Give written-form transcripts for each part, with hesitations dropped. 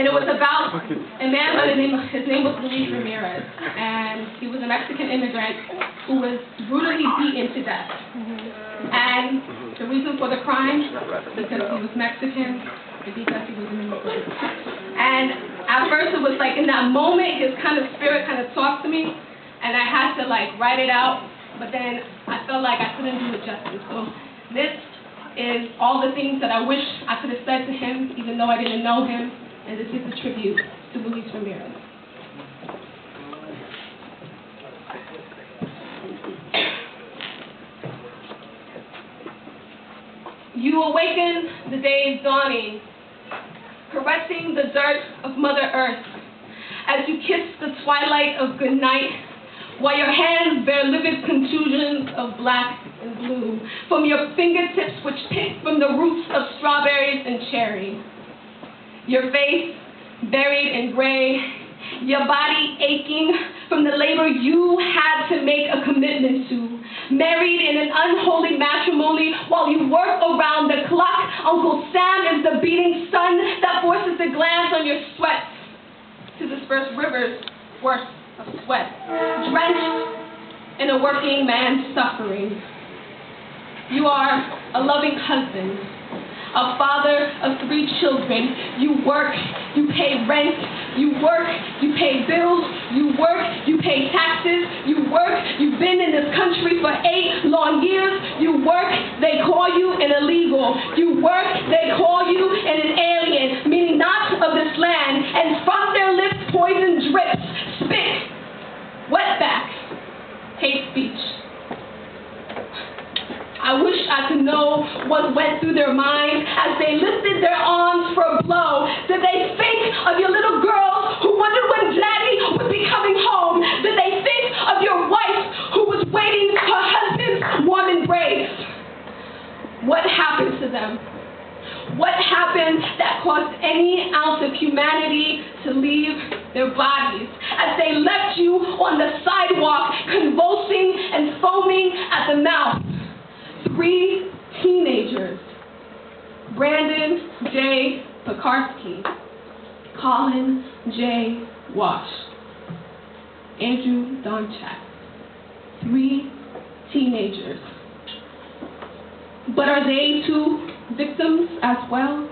And it was about a man by the name, his name was Luiz Ramirez, and he was a Mexican immigrant who was brutally beaten to death. And the reason for the crime, because he was Mexican, and because he was an immigrant. And at first it was like in that moment, his kind of spirit kind of talked to me, and I had to like write it out, but then I felt like I couldn't do it justice. So this is all the things that I wish I could have said to him, even though I didn't know him. And this is a tribute to Luiz Ramirez. You awaken the day's dawning, caressing the dirt of Mother Earth, as you kiss the twilight of good night, while your hands bear livid contusions of black and blue from your fingertips which pick from the roots of strawberries and cherry. Your face buried in gray, your body aching from the labor you had to make a commitment to, married in an unholy matrimony while you work around the clock. Uncle Sam is the beating sun that forces the glands on your sweat to disperse rivers worth of sweat, drenched in a working man's suffering. You are a loving husband, a father of 3 children. You work, you pay rent, you work, you pay bills, you work, you pay taxes, you work, you've been in this country for 8 long years, you work, they call you an illegal, you work, they call you an alien, meaning not of this land, and from their lips poison drips, spit, wetback, hate speech. I wish I could know what went through their minds as they lifted their arms for a blow. Did they think of your little girls who wondered when Daddy would be coming home? Did they think of your wife who was waiting her husband's warm embrace? What happened to them? What happened that caused any ounce of humanity to leave their bodies as they left you on the sidewalk, convulsing and foaming at the mouth? 3 teenagers, Brandon J. Pekarsky, Colin J. Wash, Andrew Donchak. 3 teenagers. But are they too victims as well?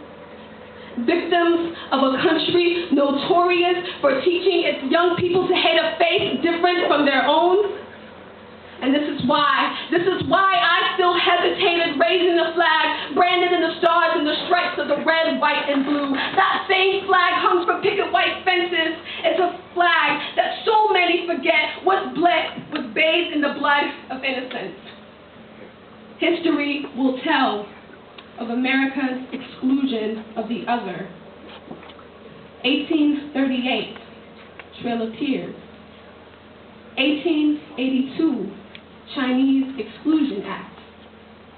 Victims of a country notorious for teaching its young people to hate a faith different from their own? And this is why I still hesitated raising the flag, branded in the stars and the stripes of the red, white, and blue. That same flag hung from picket white fences. It's a flag that so many forget was bathed in the blood of innocence. History will tell of America's exclusion of the other. 1838, Trail of Tears. 1882, Chinese Exclusion Act.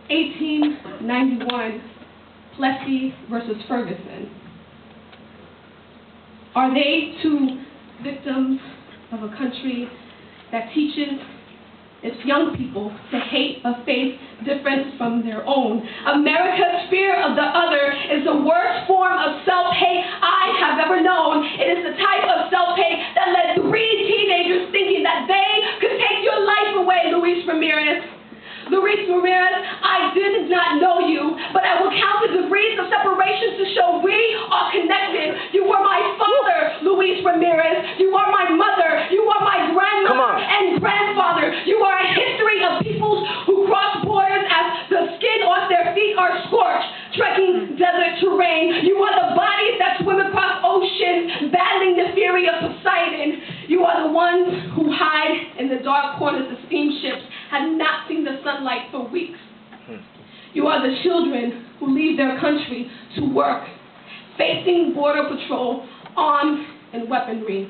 1891, Plessy versus Ferguson. Are they too victims of a country that teaches its young people to hate a faith different from their own? America's fear of the other is the worst form of self-hate I have ever known. It is the type of self-hate that led 3 teenagers thinking that they could take your life away, Luiz Ramirez. Luiz Ramirez, I did not know you, but I will count the degrees of separation to show we are connected. You were my father, Luiz Ramirez. You are my mother. You are my grandmother and grandfather. You are a history of peoples who cross borders as the skin off their feet are scorched, trekking desert terrain. You are the bodies that swim across oceans, battling the fury of Poseidon. You are the ones who hide in the dark corners of steamships, had not seen the sunlight for weeks. You are the children who leave their country to work, facing border patrol, armed and weaponry.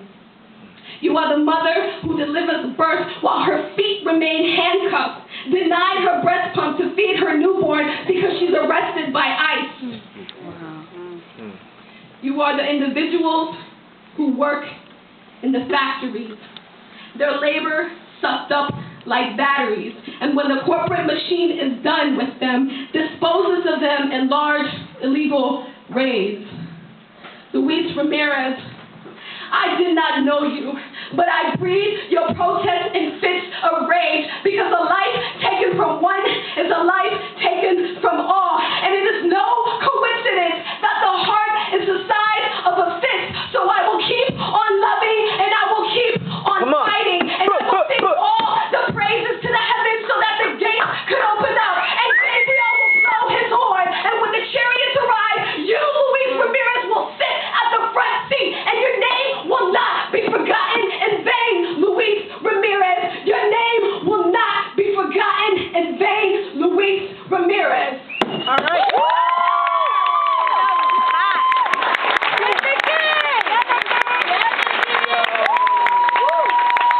You are the mother who delivers birth while her feet remain handcuffed, denied her breast pump to feed her newborn because she's arrested by ICE. You are the individuals who work in the factories, their labor sucked up like batteries, and when the corporate machine is done with them, disposes of them in large illegal raids. Luiz Ramirez, I did not know you, but I breathe your protest in fits of rage, because a life taken from one is a life taken from all.